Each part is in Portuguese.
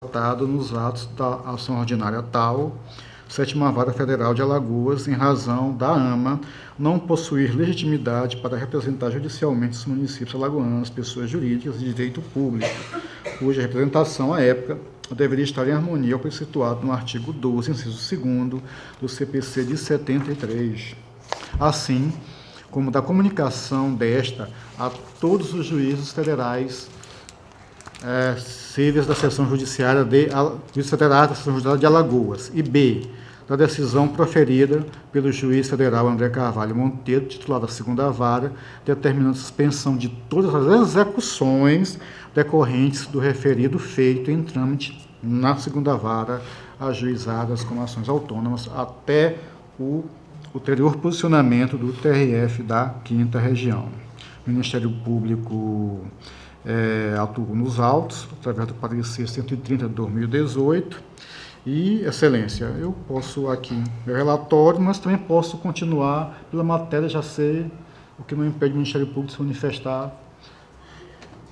tratado nos atos da ação ordinária tal, 7ª Vara Federal de Alagoas, em razão da AMA não possuir legitimidade para representar judicialmente os municípios alagoanos, pessoas jurídicas de direito público, cuja representação, à época, deveria estar em harmonia ao preceituado no artigo 12, inciso 2º do CPC de 73. Assim, como da comunicação desta a todos os juízes federais cíveis da Seção Judiciária de Alagoas, e B, da decisão proferida pelo juiz federal André Carvalho Monteiro, titular da 2ª Vara, determinando suspensão de todas as execuções decorrentes do referido feito em trâmite na 2ª Vara, ajuizadas como ações autônomas, até o ulterior posicionamento do TRF da 5ª Região. O Ministério Público atuou nos autos, através do parecer 130 de 2018, e, Excelência, eu posso aqui meu relatório, mas também posso continuar pela matéria, já ser o que não impede o Ministério Público de se manifestar.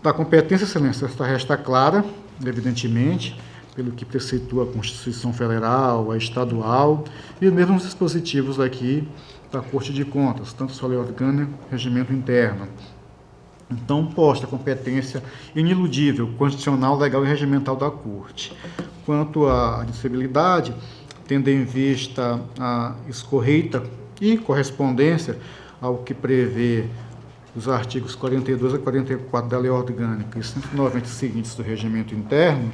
Da competência, Excelência, esta resta clara, evidentemente, pelo que preceitua a Constituição Federal, a estadual, e os mesmos dispositivos aqui da Corte de Contas, tanto sua lei orgânica, regimento interno. Então, posta a competência iniludível, constitucional, legal e regimental da Corte. Quanto à admissibilidade, tendo em vista a escorreita e correspondência ao que prevê os artigos 42 a 44 da Lei Orgânica e 190 seguintes do Regimento Interno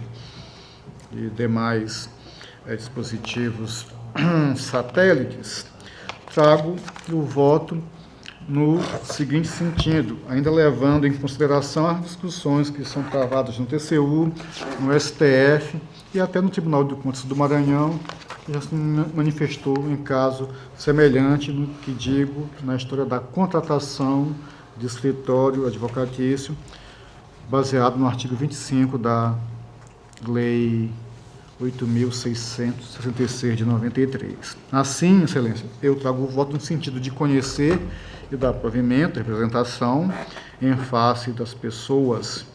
e demais dispositivos satélites, trago o voto no seguinte sentido, ainda levando em consideração as discussões que são travadas no TCU, no STF e até no Tribunal de Contas do Maranhão, que já se manifestou em caso semelhante no que digo na história da contratação de escritório advocatício, baseado no artigo 25 da Lei 8.666 de 93. Assim, Excelência, eu trago o voto no sentido de conhecer e dar provimento, representação, em face das pessoas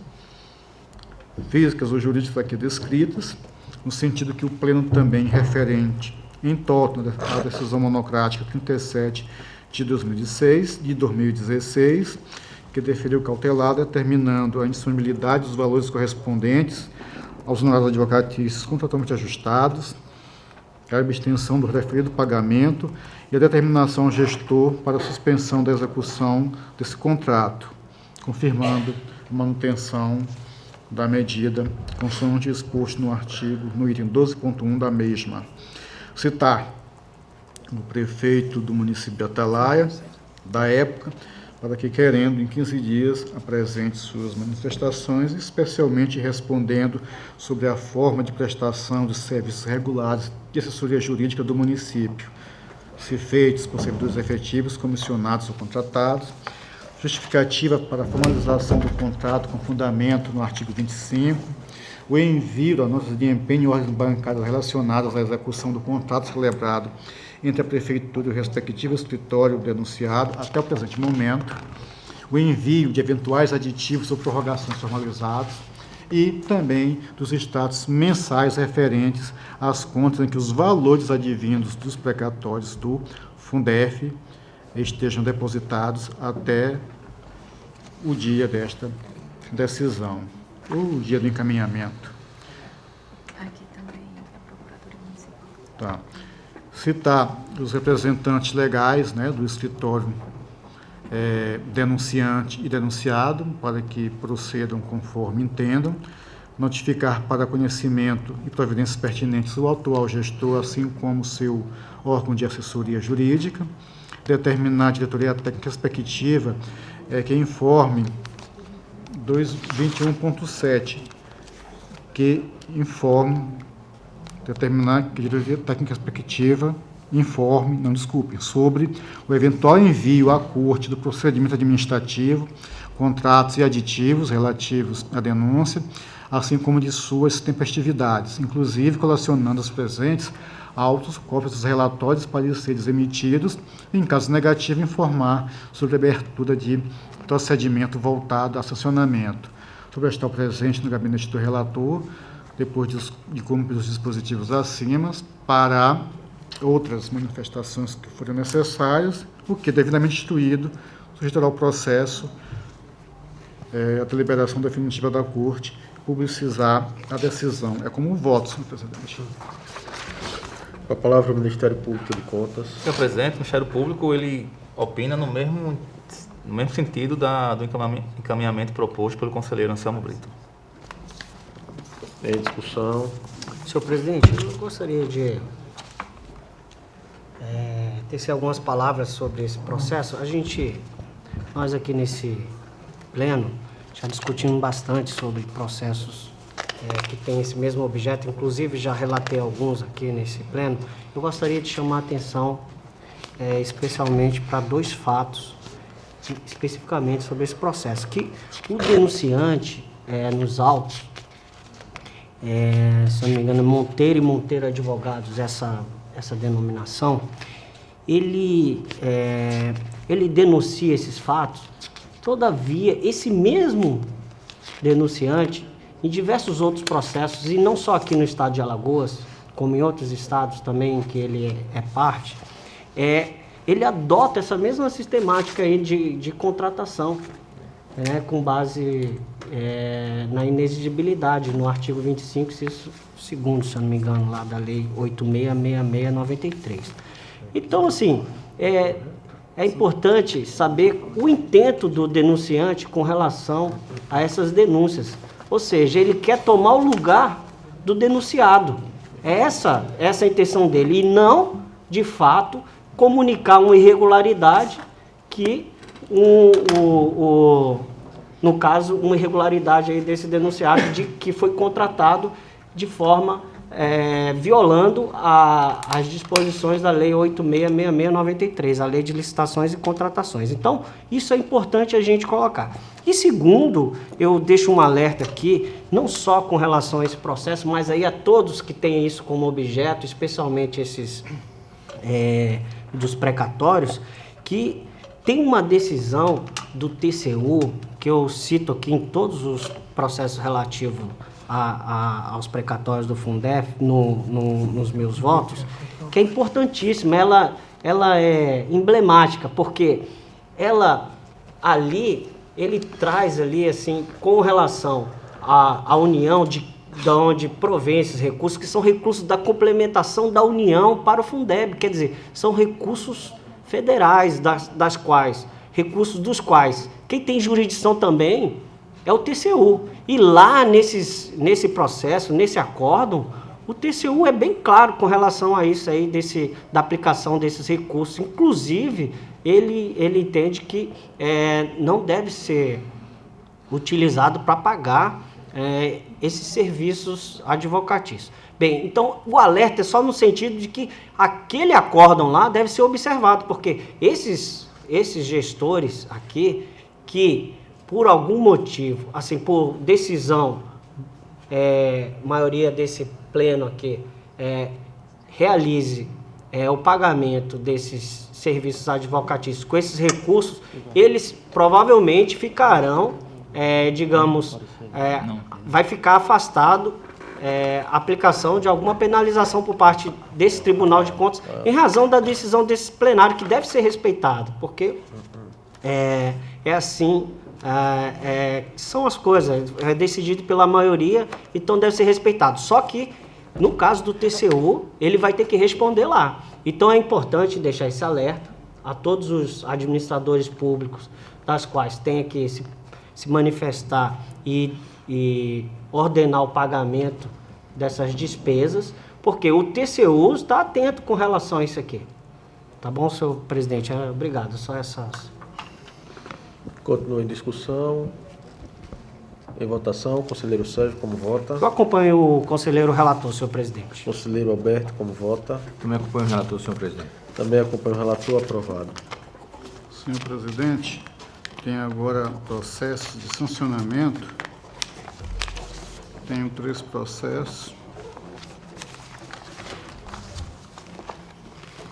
físicas ou jurídicas aqui descritas, no sentido que o Pleno também referente em toto à decisão monocrática 37 de 2016, que deferiu cautelar, determinando a indisponibilidade dos valores correspondentes aos honorários advocatícios contratualmente ajustados, a abstenção do referido pagamento e a determinação ao gestor para a suspensão da execução desse contrato, confirmando a manutenção da medida consoante exposto no artigo, no item 12.1 da mesma. Citar o prefeito do município de Atalaia, da época, para que, querendo, em 15 dias, apresente suas manifestações, especialmente respondendo sobre a forma de prestação de serviços regulares de assessoria jurídica do município, se feitos por servidores efetivos, comissionados ou contratados, justificativa para a formalização do contrato com fundamento no artigo 25, o envio a notas de empenho em ordens bancárias relacionadas à execução do contrato celebrado entre a Prefeitura e o respectivo escritório denunciado até o presente momento, o envio de eventuais aditivos ou prorrogações formalizadas e também dos extratos mensais referentes às contas em que os valores advindos dos precatórios do Fundef estejam depositados até o dia desta decisão, o dia do encaminhamento. Aqui também a Procuradoria Municipal. Tá. Citar os representantes legais, do escritório denunciante e denunciado, para que procedam conforme entendam, notificar para conhecimento e providências pertinentes o atual gestor, assim como seu órgão de assessoria jurídica, determinar a diretoria técnica respectiva que informe 221.7, que informe, determinar que a diretoria técnica respectiva sobre o eventual envio à Corte do procedimento administrativo, contratos e aditivos relativos à denúncia, assim como de suas tempestividades, inclusive colacionando aos presentes autos, cópias dos relatórios, pareceres emitidos, e, em caso negativo, informar sobre a abertura de procedimento voltado a sancionamento. Sobre estar presente no gabinete do relator, depois de cumprir os dispositivos acima, para outras manifestações que forem necessárias, o que, devidamente instruído, suscitará o processo, a deliberação definitiva da Corte, publicizar a decisão. É como um voto, senhor presidente. Com a palavra o Ministério Público de Contas. Senhor presidente, o Ministério Público ele opina no mesmo sentido do encaminhamento proposto pelo conselheiro Anselmo Brito. Em discussão. Senhor presidente, eu gostaria de tecer algumas palavras sobre esse processo. Nós aqui nesse pleno já discutimos bastante sobre processos que têm esse mesmo objeto, inclusive já relatei alguns aqui nesse pleno. Eu gostaria de chamar a atenção especialmente para 2 fatos, especificamente sobre esse processo, que o denunciante nos autos, se não me engano, Monteiro e Monteiro Advogados, essa denominação, ele denuncia esses fatos. Todavia, esse mesmo denunciante, em diversos outros processos, e não só aqui no estado de Alagoas, como em outros estados também em que ele é parte, ele adota essa mesma sistemática aí de contratação, com base na inexigibilidade, no artigo 25, inciso 2º, se eu não me engano, lá da Lei 8666/93. Então, assim, é importante saber o intento do denunciante com relação a essas denúncias. Ou seja, ele quer tomar o lugar do denunciado. É essa a intenção dele. E não, de fato, comunicar uma irregularidade que, no caso, uma irregularidade aí desse denunciado que foi contratado de forma violando as disposições da Lei 8666/93, a Lei de Licitações e Contratações. Então, isso é importante a gente colocar. E segundo, eu deixo um alerta aqui, não só com relação a esse processo, mas aí a todos que têm isso como objeto, especialmente esses dos precatórios, que tem uma decisão do TCU, que eu cito aqui em todos os processos relativos aos precatórios do Fundef, nos meus votos, que é importantíssima, ela é emblemática, porque ele traz ali, assim, com relação à União, de onde provém esses recursos, que são recursos da complementação da União para o Fundeb, quer dizer, são recursos federais, recursos dos quais quem tem jurisdição também é o TCU. E lá nesse processo, nesse acórdão, o TCU é bem claro com relação a isso aí, da aplicação desses recursos. Inclusive, ele entende que não deve ser utilizado para pagar esses serviços advocatícios. Bem, então o alerta é só no sentido de que aquele acórdão lá deve ser observado, porque esses gestores aqui, que por algum motivo, assim, por decisão, maioria desse pleno aqui, realize o pagamento desses serviços advocatícios com esses recursos, eles provavelmente ficarão, vai ficar afastado a aplicação de alguma penalização por parte desse Tribunal de Contas, em razão da decisão desse plenário, que deve ser respeitado, porque assim, são as coisas, é decidido pela maioria, então deve ser respeitado. Só que, no caso do TCU, ele vai ter que responder lá. Então é importante deixar esse alerta a todos os administradores públicos, das quais tem que se manifestar e ordenar o pagamento dessas despesas, porque o TCU está atento com relação a isso aqui. Tá bom, senhor presidente? Obrigado. Só essas. Continua em discussão. Em votação, conselheiro Sérgio, como vota? Eu acompanho o conselheiro relator, senhor presidente. Conselheiro Alberto, como vota? Também acompanho o relator, senhor presidente. Também acompanho o relator, aprovado. Senhor presidente, tem agora processos de sancionamento. Tenho 3 processos.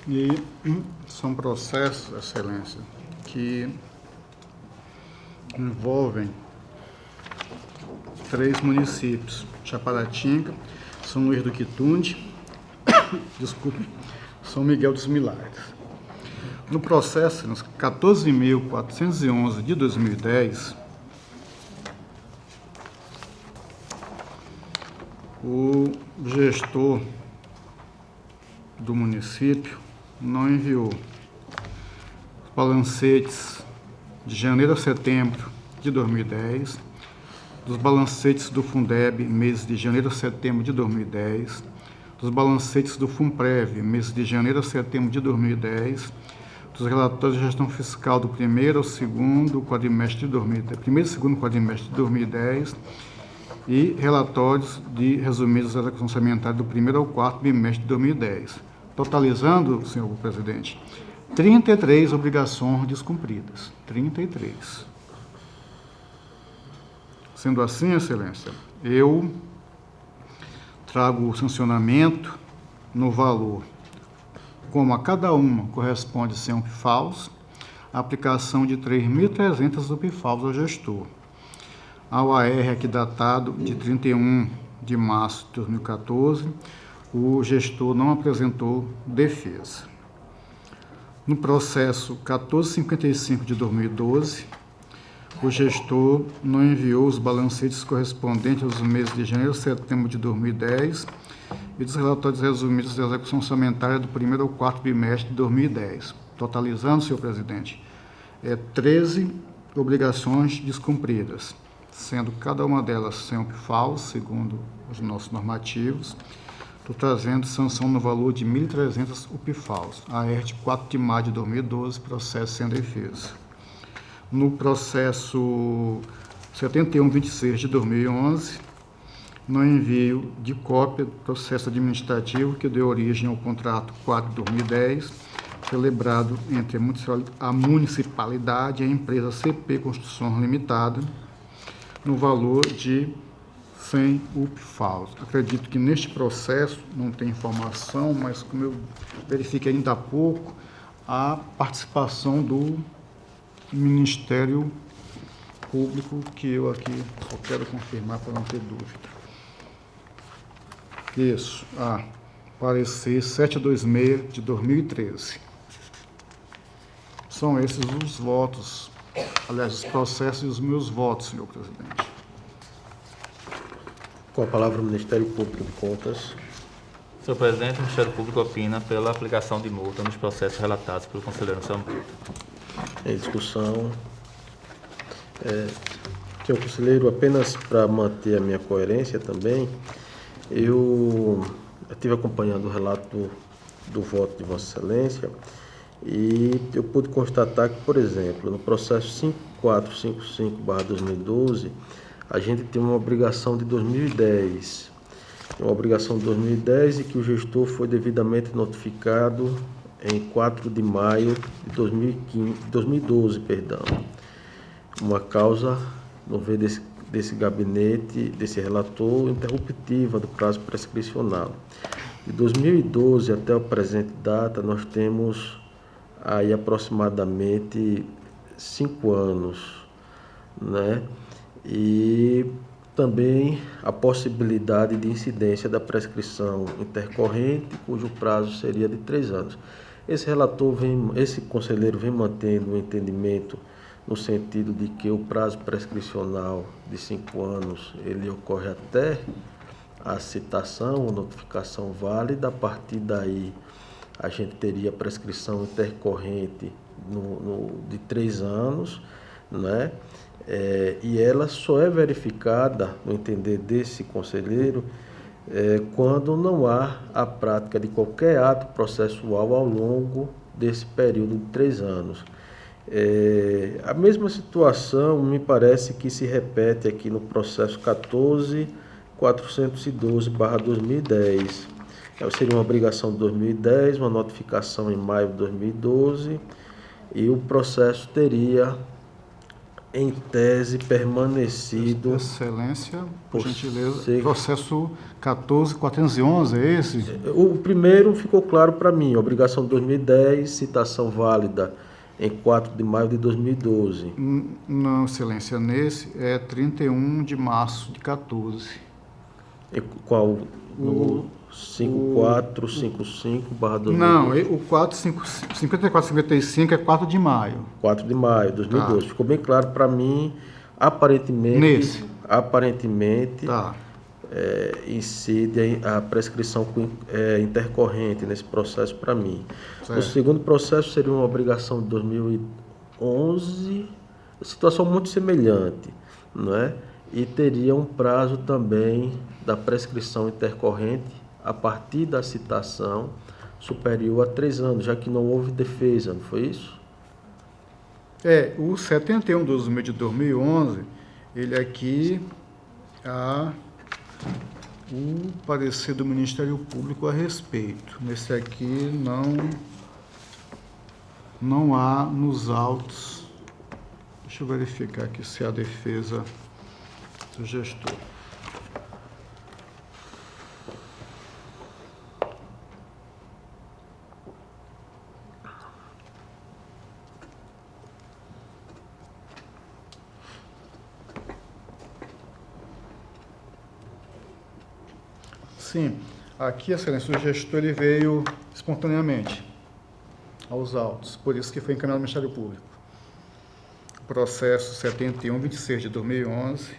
E são processos, Excelência, que envolvem 3 municípios: Chaparatinga, São Luís do Quitunde, desculpe, São Miguel dos Milagres. No processo 14.411 de 2010, o gestor do município não enviou os balancetes de janeiro a setembro de 2010, dos balancetes do Fundeb, meses de janeiro a setembro de 2010, dos balancetes do Funprev, meses de janeiro a setembro de 2010, dos relatórios de gestão fiscal do primeiro ao segundo quadrimestre de 2010, primeiro e segundo quadrimestre de 2010, e relatórios de resumidos da execução orçamentária do primeiro ao quarto bimestre de 2010, totalizando, senhor presidente, 33 obrigações descumpridas. 33. Sendo assim, excelência, eu trago o sancionamento no valor, como a cada uma corresponde ser um PIFAUS, a aplicação de 3.300 do PIFAUS ao gestor. Ao AR aqui datado de 31 de março de 2014, o gestor não apresentou defesa. No processo 1455 de 2012, o gestor não enviou os balancetes correspondentes aos meses de janeiro a setembro de 2010 e dos relatórios resumidos da execução orçamentária do primeiro ao quarto bimestre de 2010, totalizando, senhor presidente, 13 obrigações descumpridas, sendo cada uma delas sem o PIFAUS, segundo os nossos normativos. Estou trazendo sanção no valor de 1.300 o PIFAUS, AR de 4 de maio de 2012, processo sem defesa. No processo 7126 de 2011, no envio de cópia do processo administrativo que deu origem ao contrato 4 de 2010, celebrado entre a municipalidade e a empresa CP Construção Limitada, no valor de 100 UPFAUS. Acredito que neste processo, não tem informação, mas como eu verifiquei ainda há pouco, a participação do Ministério Público, que eu aqui só quero confirmar para não ter dúvida. Isso, parecer 726 de 2013. São esses os votos, aliás, os processos e os meus votos, senhor presidente. Com a palavra o Ministério Público de Contas. Senhor presidente, o Ministério Público opina pela aplicação de multa nos processos relatados pelo conselheiro Sampaio. Em discussão. Senhor conselheiro, apenas para manter a minha coerência também, eu estive acompanhando o relato do voto de Vossa Excelência e eu pude constatar que, por exemplo, no processo 5455/2012, a gente tem uma obrigação de 2010, e que o gestor foi devidamente notificado em 4 de maio de 2012, uma causa, no ver desse gabinete, desse relator, interruptiva do prazo prescricional. De 2012 até a presente data, nós temos aí aproximadamente 5 anos, né? E também a possibilidade de incidência da prescrição intercorrente, cujo prazo seria de 3 anos. Esse conselheiro vem mantendo o entendimento no sentido de que o prazo prescricional de 5 anos, ele ocorre até a citação ou notificação válida. A partir daí, a gente teria prescrição intercorrente de 3 anos, né? E ela só é verificada, no entender desse conselheiro, quando não há a prática de qualquer ato processual ao longo desse período de 3 anos. A mesma situação me parece que se repete aqui no processo 14.412/2010. Seria uma obrigação de 2010, uma notificação em maio de 2012, e o processo teria, em tese, permanecido... Excelência, por gentileza, processo 14.411, é esse? O primeiro ficou claro para mim, obrigação de 2010, citação válida em 4 de maio de 2012. Não, Excelência, nesse é 31 de março de 14. Em qual? No 5455/2012. Não, o 5455 é 4 de maio. 4 de maio de 2012. Tá. Ficou bem claro para mim, aparentemente, Nesse. Tá. Incide a prescrição intercorrente nesse processo para mim. Certo. O segundo processo seria uma obrigação de 2011, situação muito semelhante, não é? E teria um prazo também da prescrição intercorrente a partir da citação superior a 3 anos, já que não houve defesa, não foi isso? O 71/2000 de 2011, ele aqui há o parecer do Ministério Público a respeito. Nesse aqui não há nos autos. Deixa eu verificar aqui se há defesa do gestor. Sim, aqui, Excelência, o gestor ele veio espontaneamente aos autos, por isso que foi encaminhado ao Ministério Público. Processo 71/26 de 2011,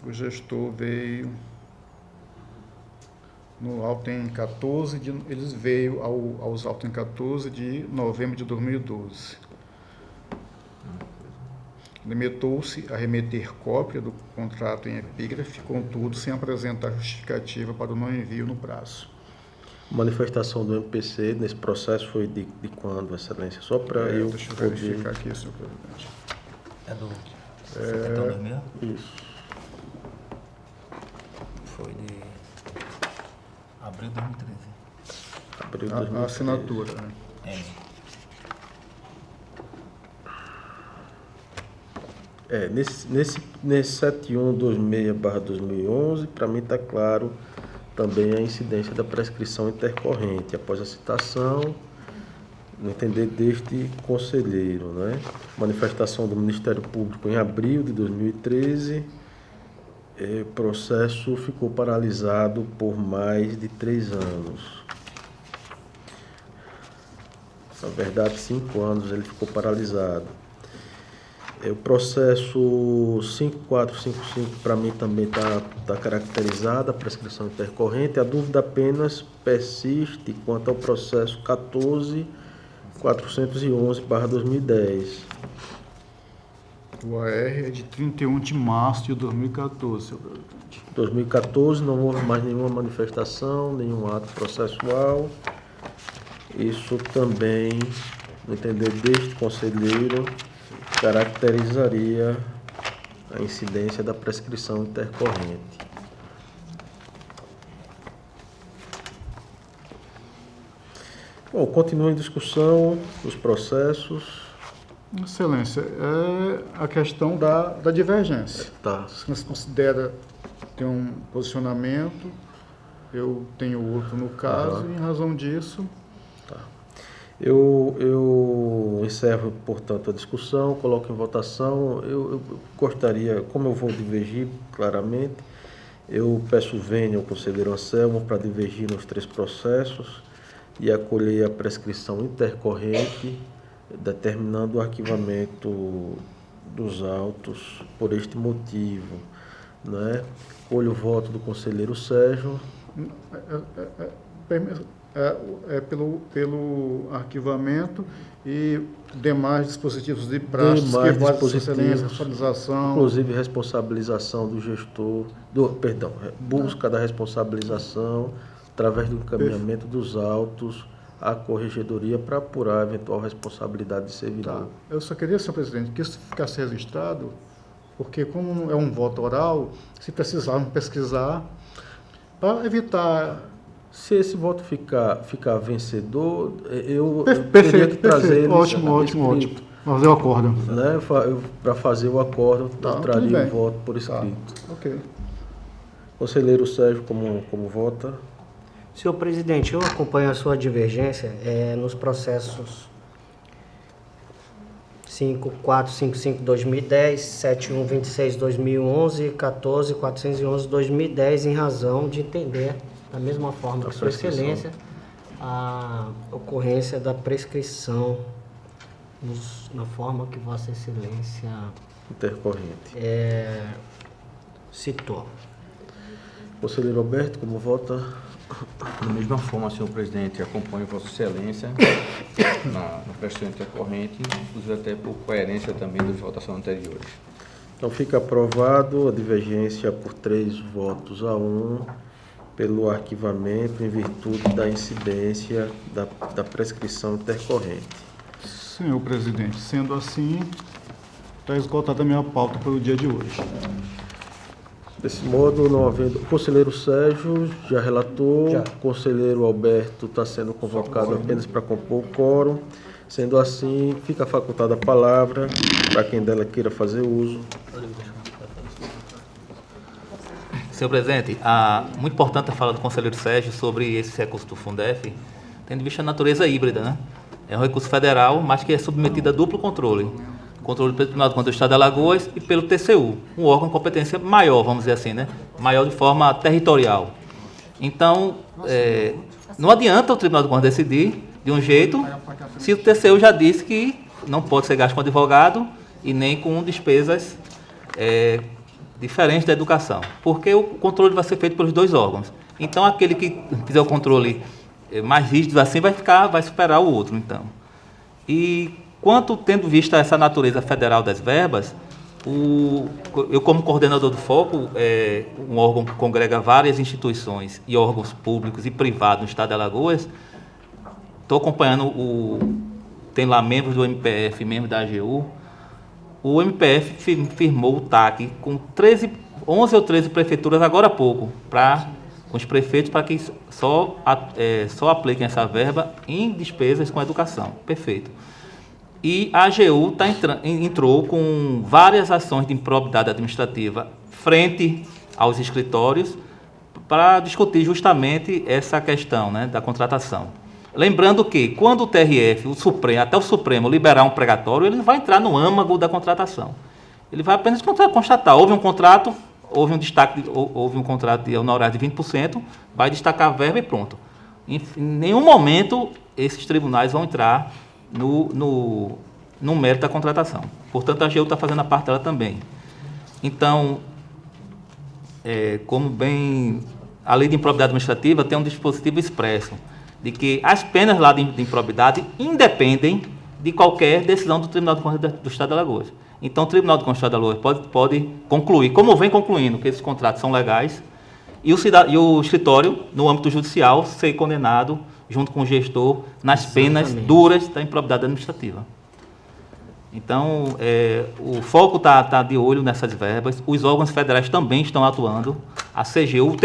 o gestor veio no auto em 14 de, eles veio aos autos em 14 de novembro de 2012. Limitou-se a remeter cópia do contrato em epígrafe, contudo, sem apresentar justificativa para o não envio no prazo. Manifestação do MPC nesse processo foi de quando, Excelência? Só para eu Deixa eu poder... verificar aqui, senhor presidente. É do 72 Isso. Foi de abril de 2013. Abril de A 2013. assinatura, né? Nesse 7126/2011, para mim está claro também a incidência da prescrição intercorrente após a citação, no entender deste conselheiro, né? Manifestação do Ministério Público em abril de 2013, o processo ficou paralisado por mais de 3 anos. Na verdade, 5 anos ele ficou paralisado. O processo 5455 para mim também está caracterizado, a prescrição intercorrente. A dúvida apenas persiste quanto ao processo 14411/2010. O AR é de 31 de março de 2014, senhor presidente. 2014 não houve mais nenhuma manifestação, nenhum ato processual. Isso também, no entender deste conselheiro, caracterizaria a incidência da prescrição intercorrente. Bom, continua em discussão os processos. Excelência, é a questão da divergência. Tá. Se considera ter um posicionamento, eu tenho outro no caso, e em razão disso... Eu encerro, portanto, a discussão, coloco em votação. Eu gostaria, como eu vou divergir claramente, eu peço vênia ao conselheiro Anselmo para divergir nos 3 processos e acolher a prescrição intercorrente, determinando o arquivamento dos autos por este motivo, né? Colho o voto do conselheiro Sérgio. Pelo arquivamento e demais dispositivos de praxe, responsabilização. Inclusive responsabilização do gestor, busca da responsabilização através do encaminhamento dos autos à corregedoria para apurar eventual responsabilidade de servidor. Tá. Eu só queria, senhor presidente, que isso ficasse registrado, porque como é um voto oral, se precisarmos pesquisar, para evitar... Se esse voto ficar vencedor, eu teria que trazer ele ótimo. Fazer o acordo. Né? Para fazer o acordo, eu traria o voto por escrito. Ok. Conselheiro Sérgio, como vota? Senhor presidente, eu acompanho a sua divergência nos processos 5455-2010, 7126-2011 e 14411-2010, em razão de entender, da mesma forma que Sua Excelência, a ocorrência da prescrição na forma que Vossa Excelência Intercorrente. citou. Conselheiro Alberto, como vota? Da mesma forma, senhor presidente, acompanho Vossa Excelência na prescrição intercorrente, inclusive até por coerência também das votações anteriores. Então fica aprovado a divergência por 3 votos a 1 pelo arquivamento em virtude da incidência da prescrição intercorrente. Senhor presidente, sendo assim, está esgotada a minha pauta pelo dia de hoje. Desse modo, não havendo... O conselheiro Sérgio já relatou, Já. o conselheiro Alberto está sendo convocado apenas para compor o quórum. Sendo assim, fica facultada a palavra para quem dela queira fazer uso. Senhor presidente, muito importante a fala do conselheiro Sérgio sobre esse recurso do Fundef, tendo em vista a natureza híbrida, né? É um recurso federal, mas que é submetido a duplo controle. Controle pelo Tribunal de Contas do Estado de Alagoas e pelo TCU, um órgão de competência maior, vamos dizer assim, né? Maior de forma territorial. Então, não adianta o Tribunal de Contas decidir de um jeito, se o TCU já disse que não pode ser gasto com advogado e nem com despesas diferentes da educação, porque o controle vai ser feito pelos 2 órgãos. Então, aquele que fizer o controle mais rígido assim vai superar o outro, então. E quanto tendo vista essa natureza federal das verbas, eu como coordenador do Foco, um órgão que congrega várias instituições e órgãos públicos e privados no estado de Alagoas, estou acompanhando tem lá membros do MPF, membros da AGU. O MPF firmou o TAC com 11 ou 13 prefeituras agora há pouco, com os prefeitos, para que só apliquem essa verba em despesas com educação. Perfeito. E a AGU entrou com várias ações de improbidade administrativa frente aos escritórios para discutir justamente essa questão, né, da contratação. Lembrando que, quando o TRF, até o Supremo, liberar um precatório, ele não vai entrar no âmago da contratação. Ele vai apenas constatar, houve um contrato, houve um contrato de honorário de 20%, vai destacar a verba e pronto. Em nenhum momento esses tribunais vão entrar no mérito da contratação. Portanto, a AGU está fazendo a parte dela também. Então, a lei de improbidade administrativa tem um dispositivo expresso de que as penas lá de improbidade independem de qualquer decisão do Tribunal de Contas do Estado de Alagoas. Então, o Tribunal de Contas do Estado de Alagoas pode concluir, como vem concluindo, que esses contratos são legais, e o escritório, no âmbito judicial, ser condenado, junto com o gestor, nas penas duras da improbidade administrativa. Então, o Foco está de olho nessas verbas, os órgãos federais também estão atuando, a CGU,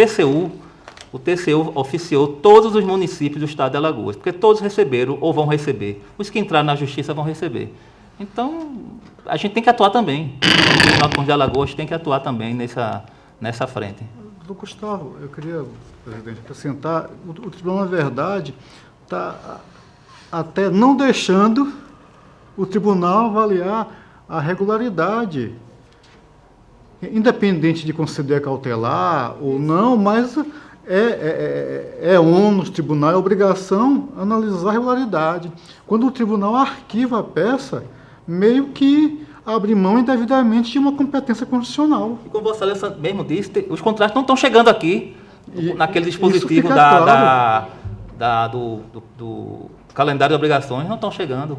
o TCU oficiou todos os municípios do estado de Alagoas, porque todos receberam ou vão receber. Os que entraram na justiça vão receber. Então, a gente tem que atuar também. O Tribunal de Contas de Alagoas tem que atuar também nessa frente. Do Gustavo, eu queria, presidente, acrescentar, o tribunal, na verdade, está até não deixando o tribunal avaliar a regularidade, independente de conceder cautelar ou não, mas ônus do tribunal, é obrigação analisar a regularidade. Quando o tribunal arquiva a peça, meio que abre mão indevidamente de uma competência constitucional. E como Vossa Excelência mesmo disse, os contratos não estão chegando aqui, naquele dispositivo do calendário de obrigações, não estão chegando.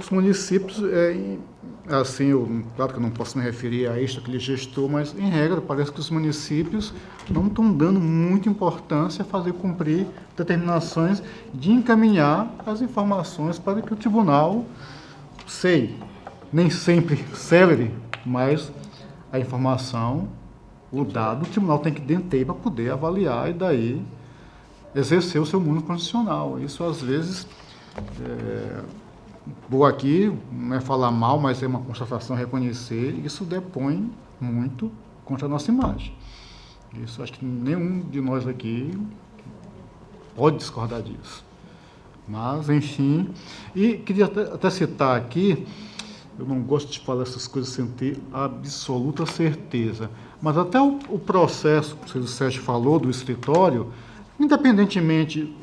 Os municípios, claro que eu não posso me referir a isto, aquele gestor, mas, em regra, parece que os municípios não estão dando muita importância a fazer cumprir determinações de encaminhar as informações para que o tribunal, nem sempre célere, mas a informação, o dado, o tribunal tem que deter para poder avaliar e daí exercer o seu mundo constitucional. Isso, às vezes, vou aqui, não é falar mal, mas é uma constatação, reconhecer, isso depõe muito contra a nossa imagem. Isso acho que nenhum de nós aqui pode discordar disso. Mas, enfim, e queria até citar aqui, eu não gosto de falar essas coisas sem ter absoluta certeza, mas até o processo, que o Sérgio falou, do escritório, independentemente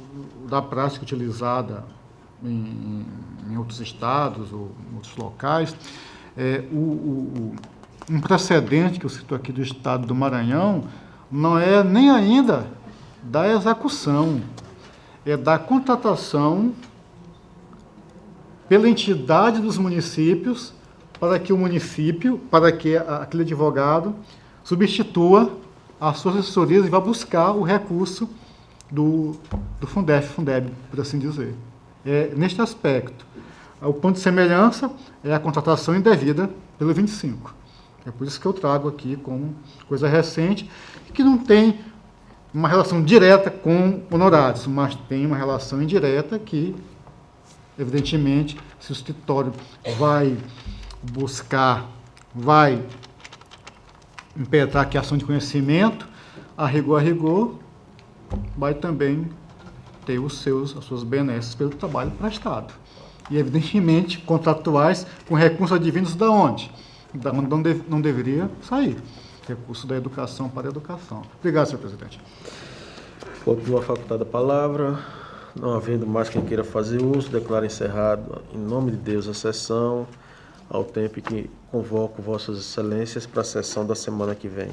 da prática utilizada em outros estados ou em outros locais, um precedente que eu cito aqui do estado do Maranhão não é nem ainda da execução, é da contratação pela entidade dos municípios para que aquele advogado substitua as suas assessorias e vá buscar o recurso do Fundeb, por assim dizer. Neste aspecto, o ponto de semelhança é a contratação indevida pelo 25. É por isso que eu trago aqui como coisa recente, que não tem uma relação direta com honorários, mas tem uma relação indireta que, evidentemente, se o escritório vai impetrar aqui a ação de conhecimento, a rigor, vai também ter as suas benesses pelo trabalho prestado. E, evidentemente, contratuais com recursos advindos da onde? Da onde não deveria sair. Recurso da educação para a educação. Obrigado, senhor presidente. Continua facultada a palavra. Não havendo mais quem queira fazer uso, declaro encerrado, em nome de Deus, a sessão, ao tempo que convoco vossas excelências para a sessão da semana que vem.